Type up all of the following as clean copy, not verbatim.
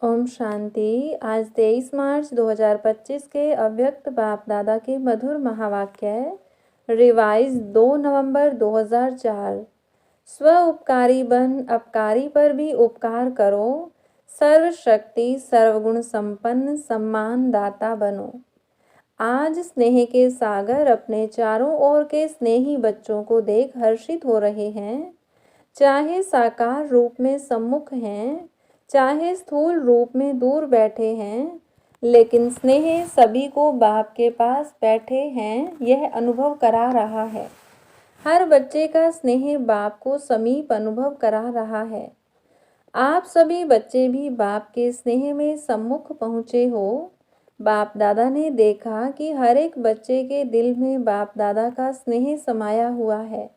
ओम शांति। आज 23 मार्च 2025 के अव्यक्त बाप दादा के मधुर महावाक्य है। रिवाइज 2 नवंबर 2004। स्व उपकारी बन अपकारी पर भी उपकार करो। सर्वशक्ति सर्वगुण संपन्न सम्मान दाता बनो। आज स्नेह के सागर अपने चारों ओर के स्नेही बच्चों को देख हर्षित हो रहे हैं। चाहे साकार रूप में सम्मुख हैं, चाहे स्थूल रूप में दूर बैठे हैं, लेकिन स्नेह सभी को बाप के पास बैठे हैं यह अनुभव करा रहा है। हर बच्चे का स्नेह बाप को समीप अनुभव करा रहा है। आप सभी बच्चे भी बाप के स्नेह में सम्मुख पहुँचे हो। बाप दादा ने देखा कि हर एक बच्चे के दिल में बाप दादा का स्नेह समाया हुआ है।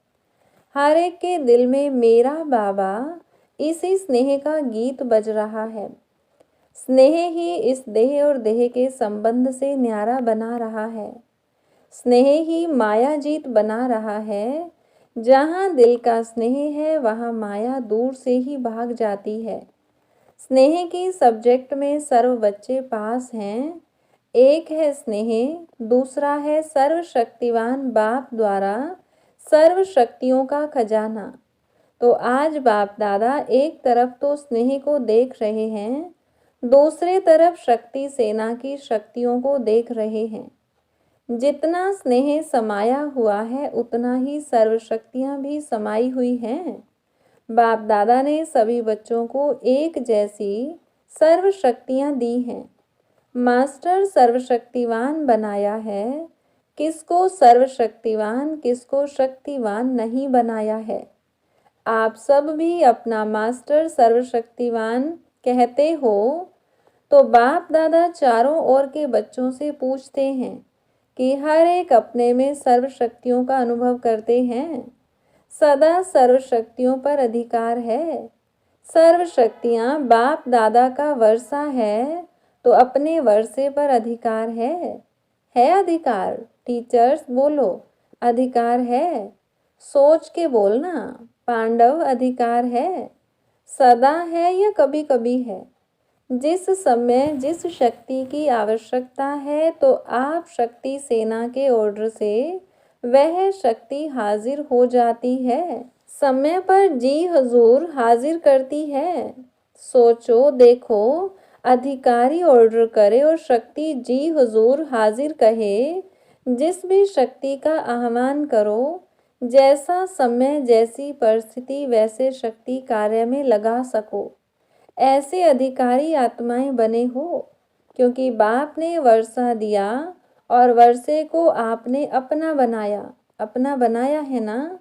हर एक के दिल में मेरा बाबा इसी स्नेह का गीत बज रहा है। स्नेह ही इस देह और देह के संबंध से न्यारा बना रहा है। स्नेह ही माया जीत बना रहा है। जहाँ दिल का स्नेह है वहाँ माया दूर से ही भाग जाती है। स्नेह की सब्जेक्ट में सर्व बच्चे पास हैं। एक है स्नेह, दूसरा है सर्वशक्तिवान बाप द्वारा सर्व शक्तियों का खजाना। तो आज बाप दादा एक तरफ तो स्नेह को देख रहे हैं, दूसरे तरफ शक्ति सेना की शक्तियों को देख रहे हैं। जितना स्नेह समाया हुआ है उतना ही सर्व शक्तियाँ भी समाई हुई हैं। बाप दादा ने सभी बच्चों को एक जैसी सर्व शक्तियाँ दी हैं। मास्टर सर्वशक्तिवान बनाया है। किसको सर्वशक्तिवान किसको शक्तिवान नहीं बनाया है। आप सब भी अपना मास्टर सर्वशक्तिवान कहते हो। तो बाप दादा चारों ओर के बच्चों से पूछते हैं कि हर एक अपने में सर्व शक्तियों का अनुभव करते हैं। सदा सर्व शक्तियों पर अधिकार है। सर्व शक्तियाँ बाप दादा का वर्षा है तो अपने वर्षे पर अधिकार है अधिकार। टीचर्स बोलो, अधिकार है। सोच के बोलना, पांडव अधिकार है। सदा है या कभी कभी है। जिस समय जिस शक्ति की आवश्यकता है तो आप शक्ति सेना के ऑर्डर से वह शक्ति हाजिर हो जाती है। समय पर जी हजूर हाजिर करती है। सोचो देखो, अधिकारी ऑर्डर करे और शक्ति जी हुजूर हाजिर कहे। जिस भी शक्ति का आह्वान करो, जैसा समय जैसी परिस्थिति वैसे शक्ति कार्य में लगा सको, ऐसे अधिकारी आत्माएं बने हो। क्योंकि बाप ने वर्षा दिया और वर्षे को आपने अपना बनाया है ना,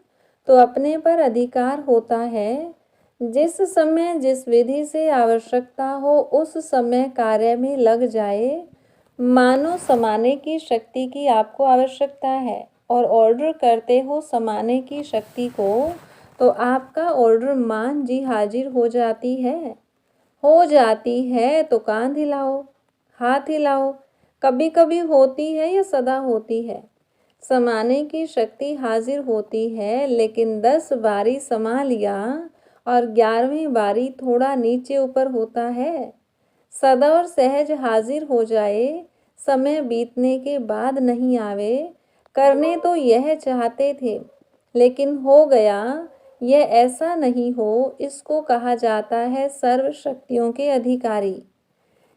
तो अपने पर अधिकार होता है। जिस समय जिस विधि से आवश्यकता हो उस समय कार्य में लग जाए। मानो समाने की शक्ति की आपको आवश्यकता है और ऑर्डर करते हो समाने की शक्ति को, तो आपका ऑर्डर मान जी हाजिर हो जाती है तो कान हिलाओ, हाथ हिलाओ। कभी कभी होती है या सदा होती है। समाने की शक्ति हाजिर होती है, लेकिन 10 बारी समा लिया और 11वीं बारी थोड़ा नीचे ऊपर होता है। सदा और सहज हाजिर हो जाए, समय बीतने के बाद नहीं आवे। करने तो यह चाहते थे, लेकिन हो गया। यह ऐसा नहीं हो, इसको कहा जाता है सर्व शक्तियों के अधिकारी।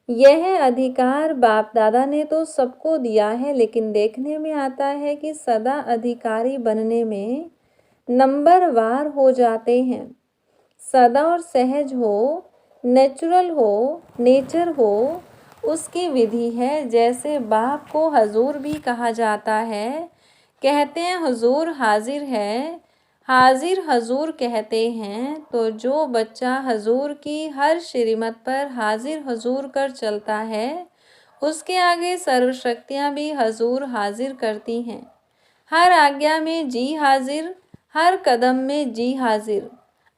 यह अधिकार बाप दादा ने तो सबको दिया है, लेकिन देखने में आता है कि सदा अधिकारी बनने में नंबरवार हो जाते हैं। सदा और सहज हो, नेचुरल हो, नेचर हो, उसकी विधि है। जैसे बाप को हजूर भी कहा जाता है। कहते हैं हुजूर हाजिर है, हाजिर हजूर कहते हैं। तो जो बच्चा हजूर की हर श्रीमत पर हाजिर हजूर कर चलता है, उसके आगे सर्वशक्तियाँ भी हजूर हाजिर करती हैं। हर आज्ञा में जी हाजिर, हर कदम में जी हाजिर।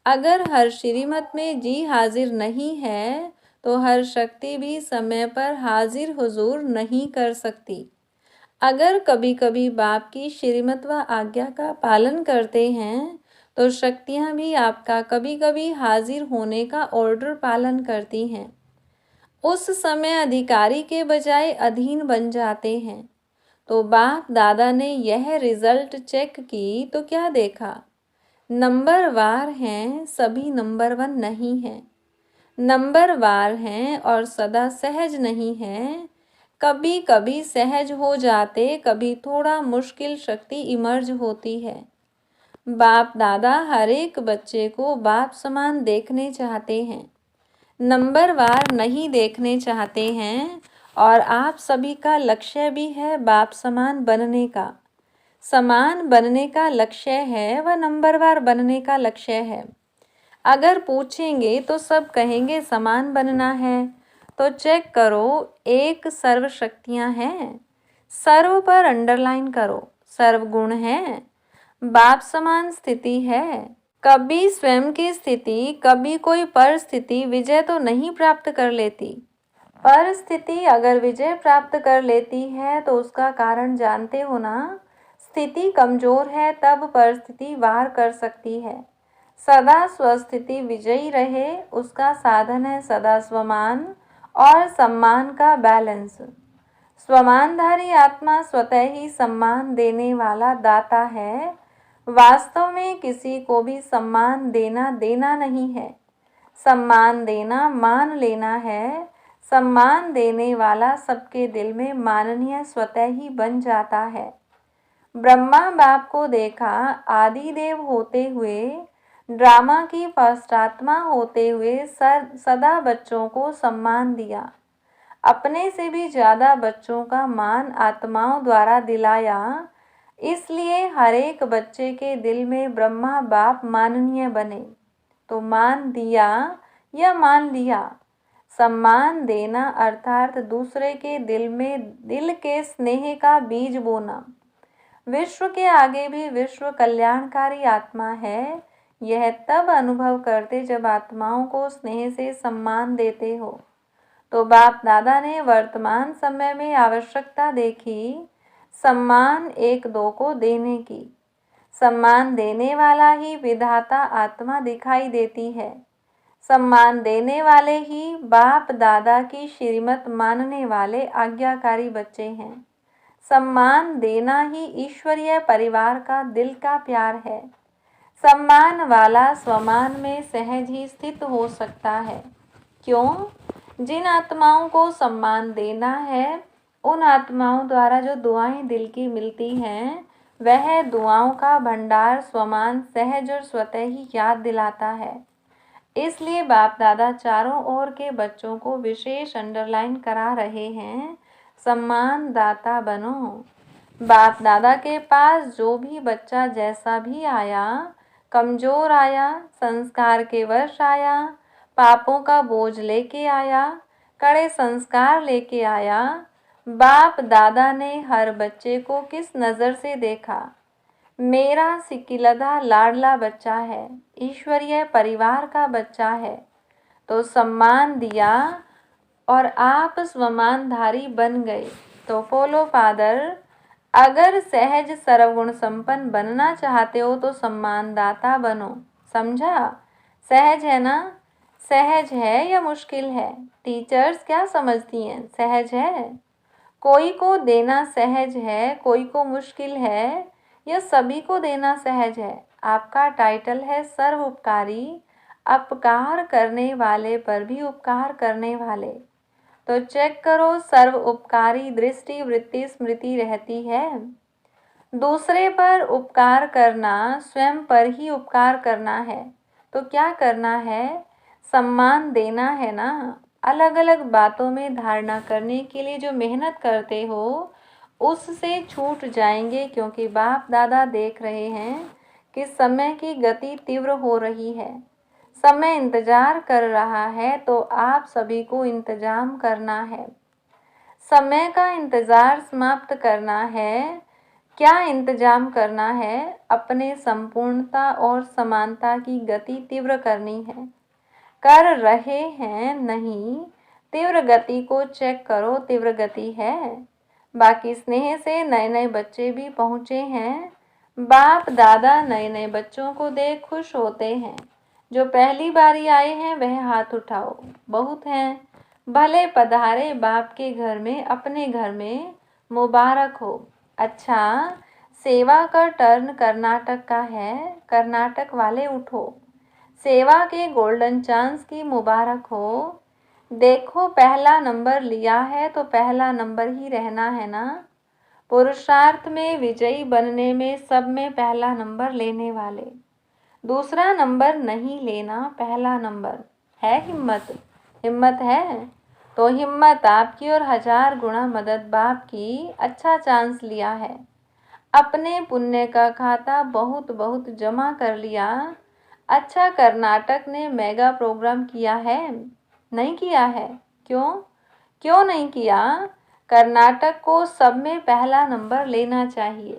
अगर हर श्रीमत में जी हाजिर नहीं है तो हर शक्ति भी समय पर हाजिर हुजूर नहीं कर सकती। अगर कभी कभी बाप की श्रीमत व आज्ञा का पालन करते हैं तो शक्तियाँ भी आपका कभी कभी हाजिर होने का ऑर्डर पालन करती हैं। उस समय अधिकारी के बजाय अधीन बन जाते हैं। तो बाप दादा ने यह रिजल्ट चेक की तो क्या देखा? नंबरवार हैं, सभी नंबर 1 नहीं हैं। नंबरवार हैं और सदा सहज नहीं हैं। कभी कभी सहज हो जाते, कभी थोड़ा मुश्किल शक्ति इमर्ज होती है। बाप दादा हर एक बच्चे को बाप समान देखने चाहते हैं, नंबरवार नहीं देखने चाहते हैं। और आप सभी का लक्ष्य भी है बाप समान बनने का। समान बनने का लक्ष्य है व नंबरवार बनने का लक्ष्य है। अगर पूछेंगे तो सब कहेंगे समान बनना है। तो चेक करो, एक सर्व शक्तियाँ हैं, सर्व पर अंडरलाइन करो, सर्व गुण है, बाप समान स्थिति है। कभी स्वयं की स्थिति, कभी कोई परिस्थिति विजय तो नहीं प्राप्त कर लेती। परिस्थिति अगर विजय प्राप्त कर लेती है तो उसका कारण जानते हो ना। स्थिति कमजोर है तब परिस्थिति वार कर सकती है। सदा स्वस्थिति विजयी रहे, उसका साधन है सदा स्वमान और सम्मान का बैलेंस। स्वमानधारी आत्मा स्वतः ही सम्मान देने वाला दाता है। वास्तव में किसी को भी सम्मान देना देना नहीं है। सम्मान देना मान लेना है। सम्मान देने वाला सबके दिल में माननीय स्वतः ही बन जाता है। ब्रह्मा बाप को देखा, आदि देव होते हुए, ड्रामा की फर्स्ट आत्मा होते हुए सदा बच्चों को सम्मान दिया। अपने से भी ज़्यादा बच्चों का मान आत्माओं द्वारा दिलाया। इसलिए हर एक बच्चे के दिल में ब्रह्मा बाप माननीय बने। तो मान दिया या मान लिया। सम्मान देना अर्थात दूसरे के दिल में दिल के स्नेह का बीज बोना। विश्व के आगे भी विश्व कल्याणकारी आत्मा है। यह तब अनुभव करते जब आत्माओं को स्नेह से सम्मान देते हो। तो बाप दादा ने वर्तमान समय में आवश्यकता देखी सम्मान एक दो को देने की। सम्मान देने वाला ही विधाता आत्मा दिखाई देती है। सम्मान देने वाले ही बाप दादा की श्रीमत मानने वाले आज्ञाकारी बच्चे हैं। सम्मान देना ही ईश्वरीय परिवार का दिल का प्यार है। सम्मान वाला स्वमान में सहज ही स्थित हो सकता है। क्यों? जिन आत्माओं को सम्मान देना है उन आत्माओं द्वारा जो दुआएं दिल की मिलती हैं, वह दुआओं का भंडार स्वमान सहज और स्वतः ही याद दिलाता है। इसलिए बाप दादा चारों ओर के बच्चों को विशेष अंडरलाइन करा रहे हैं, सम्मान दाता बनो। बाप दादा के पास जो भी बच्चा जैसा भी आया, कमजोर आया, संस्कार के वश आया, पापों का बोझ लेके आया, कड़े संस्कार लेके आया, बाप दादा ने हर बच्चे को किस नज़र से देखा? मेरा सिकिलधा लाडला बच्चा है, ईश्वरीय परिवार का बच्चा है। तो सम्मान दिया और आप स्वमानधारी बन गए। तो फॉलो फादर, अगर सहज सर्वगुण संपन्न बनना चाहते हो तो सम्मानदाता बनो। समझा? सहज है ना? सहज है या मुश्किल है? टीचर्स क्या समझती हैं? सहज है? कोई को देना सहज है, कोई को मुश्किल है, या सभी को देना सहज है? आपका टाइटल है सर्व उपकारी, अपकार करने वाले पर भी उपकार करने वाले। तो चेक करो, सर्व उपकारी दृष्टि वृत्ति स्मृति रहती है। दूसरे पर उपकार करना स्वयं पर ही उपकार करना है। तो क्या करना है? सम्मान देना है ना। अलग अलग बातों में धारणा करने के लिए जो मेहनत करते हो उससे छूट जाएंगे, क्योंकि बाप दादा देख रहे हैं कि समय की गति तीव्र हो रही है। समय इंतजार कर रहा है, तो आप सभी को इंतजाम करना है। समय का इंतजार समाप्त करना है। क्या इंतजाम करना है? अपने संपूर्णता और समानता की गति तीव्र करनी है। कर रहे हैं नहीं? तीव्र गति को चेक करो, तीव्र गति है। बाकी स्नेह से नए नए बच्चे भी पहुँचे हैं। बाप दादा नए नए बच्चों को देख खुश होते हैं। जो पहली बारी आए हैं वह हाथ उठाओ। बहुत हैं। भले पधारे बाप के घर में, अपने घर में मुबारक हो। अच्छा, सेवा का टर्न कर्नाटक का है, कर्नाटक वाले उठो। सेवा के गोल्डन चांस की मुबारक हो। देखो पहला नंबर लिया है तो पहला नंबर ही रहना है ना। पुरुषार्थ में विजयी बनने में सब में पहला नंबर लेने वाले, दूसरा नंबर नहीं लेना, पहला नंबर है। हिम्मत, हिम्मत है तो हिम्मत आपकी और 1000 गुना मदद बाप की। अच्छा चांस लिया है, अपने पुण्य का खाता बहुत बहुत जमा कर लिया। अच्छा, कर्नाटक ने मेगा प्रोग्राम किया है? नहीं किया है। क्यों? क्यों नहीं किया? कर्नाटक को सब में पहला नंबर लेना चाहिए,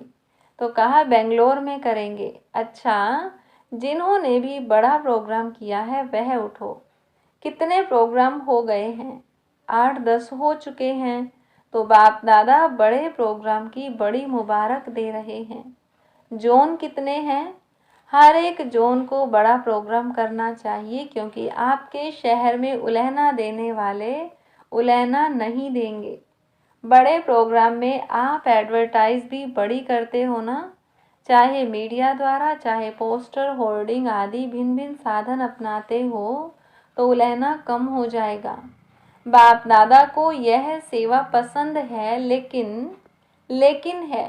तो कहा बेंगलोर में करेंगे। अच्छा, जिन्होंने भी बड़ा प्रोग्राम किया है वह उठो। कितने प्रोग्राम हो गए हैं? 8-10 हो चुके हैं। तो बाप दादा बड़े प्रोग्राम की बड़ी मुबारक दे रहे हैं। जोन कितने हैं? हर एक जोन को बड़ा प्रोग्राम करना चाहिए, क्योंकि आपके शहर में उलहना देने वाले उलहना नहीं देंगे। बड़े प्रोग्राम में आप एडवर्टाइज भी बड़ी करते हो ना, चाहे मीडिया द्वारा, चाहे पोस्टर, होर्डिंग आदि भिन्न भिन्न साधन अपनाते हो, तो उलहना कम हो जाएगा। बाप दादा को यह सेवा पसंद है, लेकिन है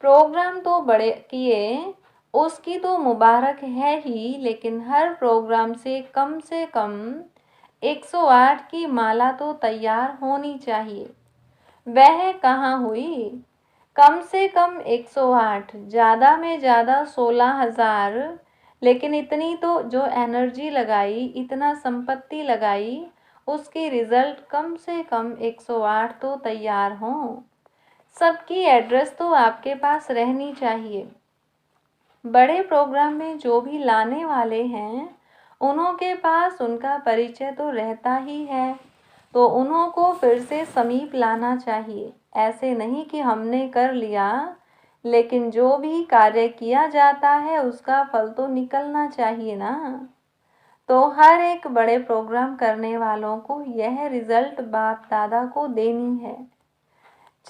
प्रोग्राम तो बड़े किए, उसकी तो मुबारक है ही, लेकिन हर प्रोग्राम से कम 108 की माला तो तैयार होनी चाहिए। वह कहाँ हुई? कम से कम 108, ज़्यादा में ज़्यादा 16,000। लेकिन इतनी तो जो एनर्जी लगाई, इतना संपत्ति लगाई, उसकी रिजल्ट कम से कम 108 तो तैयार हों। सबकी एड्रेस तो आपके पास रहनी चाहिए। बड़े प्रोग्राम में जो भी लाने वाले हैं, उन्हों के पास उनका परिचय तो रहता ही है, तो उन्हों को फिर से समीप लाना चाहिए। ऐसे नहीं कि हमने कर लिया, लेकिन जो भी कार्य किया जाता है उसका फल तो निकलना चाहिए ना। तो हर एक बड़े प्रोग्राम करने वालों को यह रिजल्ट बाप दादा को देनी है।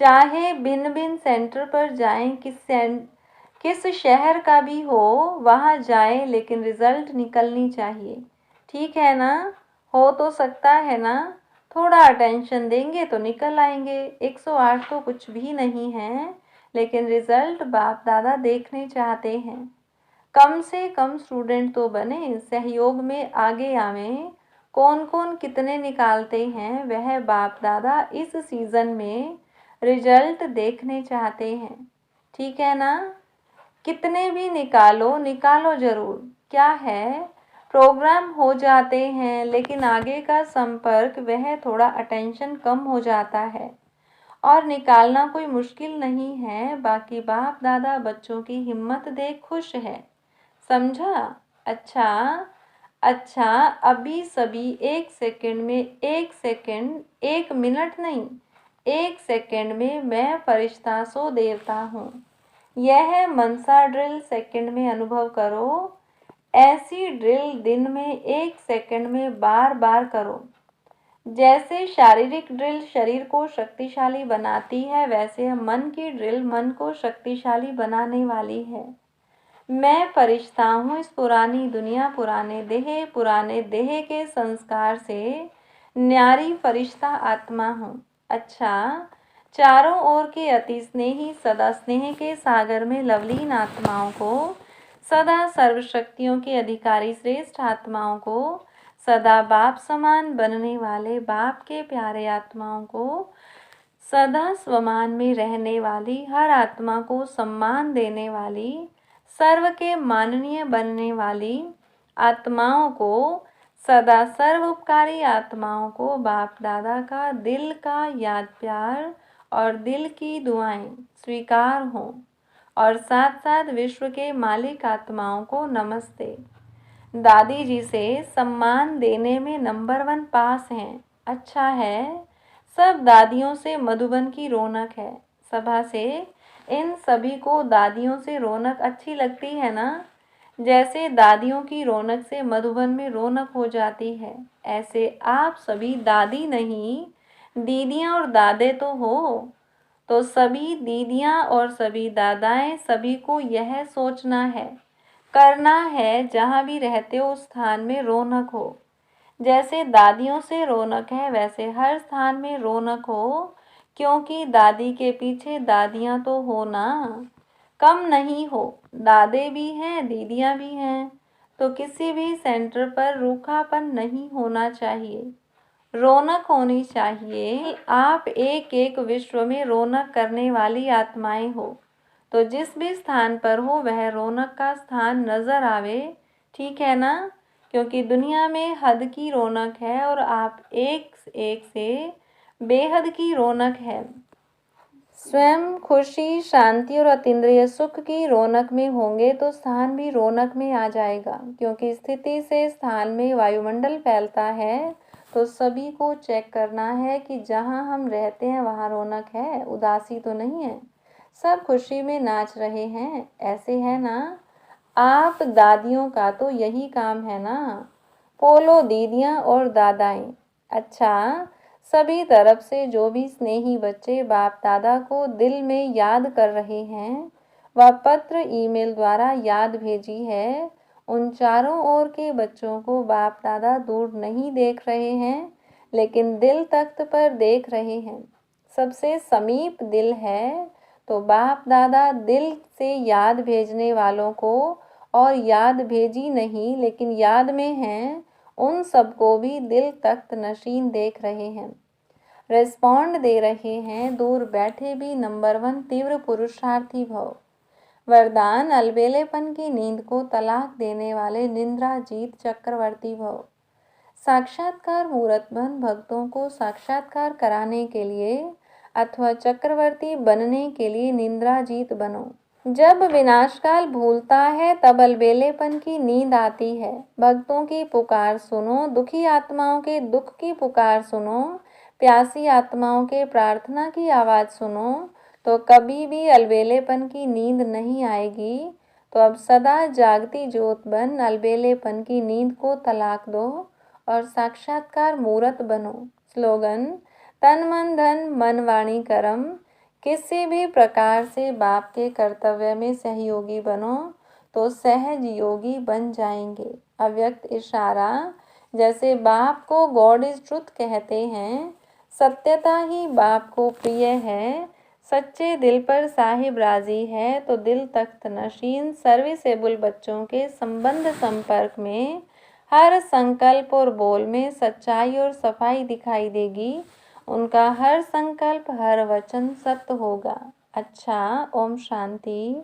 चाहे भिन्न भिन्न सेंटर पर जाएं, किस शहर का भी हो, वहाँ जाएं, लेकिन रिजल्ट निकलनी चाहिए। ठीक है ना? हो तो सकता है ना? थोड़ा अटेंशन देंगे तो निकल आएंगे। 108 तो कुछ भी नहीं है, लेकिन रिजल्ट बाप दादा देखने चाहते हैं। कम से कम स्टूडेंट तो बने, सहयोग में आगे आवें। कौन कौन कितने निकालते हैं वह बाप दादा इस सीज़न में रिजल्ट देखने चाहते हैं। ठीक है ना? कितने भी निकालो, निकालो ज़रूर। क्या है, प्रोग्राम हो जाते हैं, लेकिन आगे का संपर्क वह थोड़ा अटेंशन कम हो जाता है, और निकालना कोई मुश्किल नहीं है। बाकी बाप दादा बच्चों की हिम्मत देख खुश है। समझा? अच्छा, अच्छा, अभी सभी 1 सेकंड में, 1 सेकंड, 1 मिनट नहीं, 1 सेकंड में मैं फरिश्ता सो देवता हूँ। यह मनसा ड्रिल सेकंड में अनुभव करो। ऐसी ड्रिल दिन में 1 सेकंड में बार बार करो। जैसे शारीरिक ड्रिल शरीर को शक्तिशाली बनाती है, वैसे मन की ड्रिल मन को शक्तिशाली बनाने वाली है। मैं फरिश्ता हूँ इस पुरानी दुनिया, पुराने देह के संस्कार से न्यारी फरिश्ता आत्मा हूँ। अच्छा, चारों ओर के अति स्नेही सदा स्नेह के सागर में लवलीन आत्माओं को, सदा सर्वशक्तियों के अधिकारी श्रेष्ठ आत्माओं को, सदा बाप समान बनने वाले बाप के प्यारे आत्माओं को, सदा स्वमान में रहने वाली हर आत्मा को सम्मान देने वाली, सर्व के माननीय बनने वाली आत्माओं को, सदा सर्वोपकारी आत्माओं को बाप दादा का दिल का याद प्यार और दिल की दुआएं स्वीकार हों, और साथ साथ विश्व के मालिक आत्माओं को नमस्ते। दादी जी से सम्मान देने में नंबर 1 पास हैं। अच्छा है, सब दादियों से मधुबन की रौनक है। सभा से इन सभी को दादियों से रौनक अच्छी लगती है ना, जैसे दादियों की रौनक से मधुबन में रौनक हो जाती है, ऐसे आप सभी दादी नहीं, दीदियाँ और दादे तो हो। तो सभी दीदियाँ और सभी दादाएं, सभी को यह सोचना है, करना है, जहाँ भी रहते हो उस स्थान में रौनक हो। जैसे दादियों से रौनक है, वैसे हर स्थान में रौनक हो, क्योंकि दादी के पीछे दादियाँ तो हो ना, कम नहीं हो, दादे भी हैं, दीदियाँ भी हैं। तो किसी भी सेंटर पर रूखापन नहीं होना चाहिए, रौनक होनी चाहिए। आप एक एक विश्व में रौनक करने वाली आत्माएं हो, तो जिस भी स्थान पर हो वह रौनक का स्थान नजर आवे, ठीक है ना? क्योंकि दुनिया में हद की रौनक है और आप एक एक से बेहद की रौनक है। स्वयं खुशी, शांति और अतीन्द्रिय सुख की रौनक में होंगे तो स्थान भी रौनक में आ जाएगा, क्योंकि स्थिति से स्थान में वायुमंडल फैलता है। तो सभी को चेक करना है कि जहाँ हम रहते हैं वहाँ रौनक है, उदासी तो नहीं है, सब खुशी में नाच रहे हैं, ऐसे है ना? आप दादियों का तो यही काम है ना, पोलो दीदियाँ और दादाएं। अच्छा, सभी तरफ से जो भी स्नेही बच्चे बाप दादा को दिल में याद कर रहे हैं, वह पत्र ईमेल द्वारा याद भेजी है। उन चारों ओर के बच्चों को बाप दादा दूर नहीं देख रहे हैं, लेकिन दिल तख्त पर देख रहे हैं, सबसे समीप दिल है। तो बाप दादा दिल से याद भेजने वालों को, और याद भेजी नहीं लेकिन याद में हैं, उन सबको भी दिल तख्त नशीन देख रहे हैं, रिस्पॉन्ड दे रहे हैं। दूर बैठे भी नंबर 1 तीव्र पुरुषार्थी भव। वरदान अलबेलेपन की नींद को तलाक देने वाले निंद्रा जीत चक्रवर्ती भव। साक्षात्कार मूर्तबन भक्तों को साक्षात्कार कराने के लिए अथवा चक्रवर्ती बनने के लिए निंद्रा जीत बनो। जब विनाशकाल भूलता है तब अलबेलेपन की नींद आती है। भक्तों की पुकार सुनो, दुखी आत्माओं के दुख की पुकार सुनो, प्यासी आत्माओं के प्रार्थना की आवाज़ सुनो, तो कभी भी अलबेलेपन की नींद नहीं आएगी। तो अब सदा जागती ज्योत बन अलबेलेपन की नींद को तलाक दो और साक्षात्कार मूर्त बनो। स्लोगन: तन मन धन मन वाणी कर्म। किसी भी प्रकार से बाप के कर्तव्य में सहयोगी बनो तो सहज योगी बन जाएंगे। अव्यक्त इशारा: जैसे बाप को गॉड इज ट्रुथ कहते हैं, सत्यता ही बाप को प्रिय है, सच्चे दिल पर साहिब राजी है, तो दिल तख्त नशीन सर्विसेबल बच्चों के संबंध संपर्क में हर संकल्प और बोल में सच्चाई और सफाई दिखाई देगी। उनका हर संकल्प हर वचन सत्य होगा। अच्छा, ओम शांति।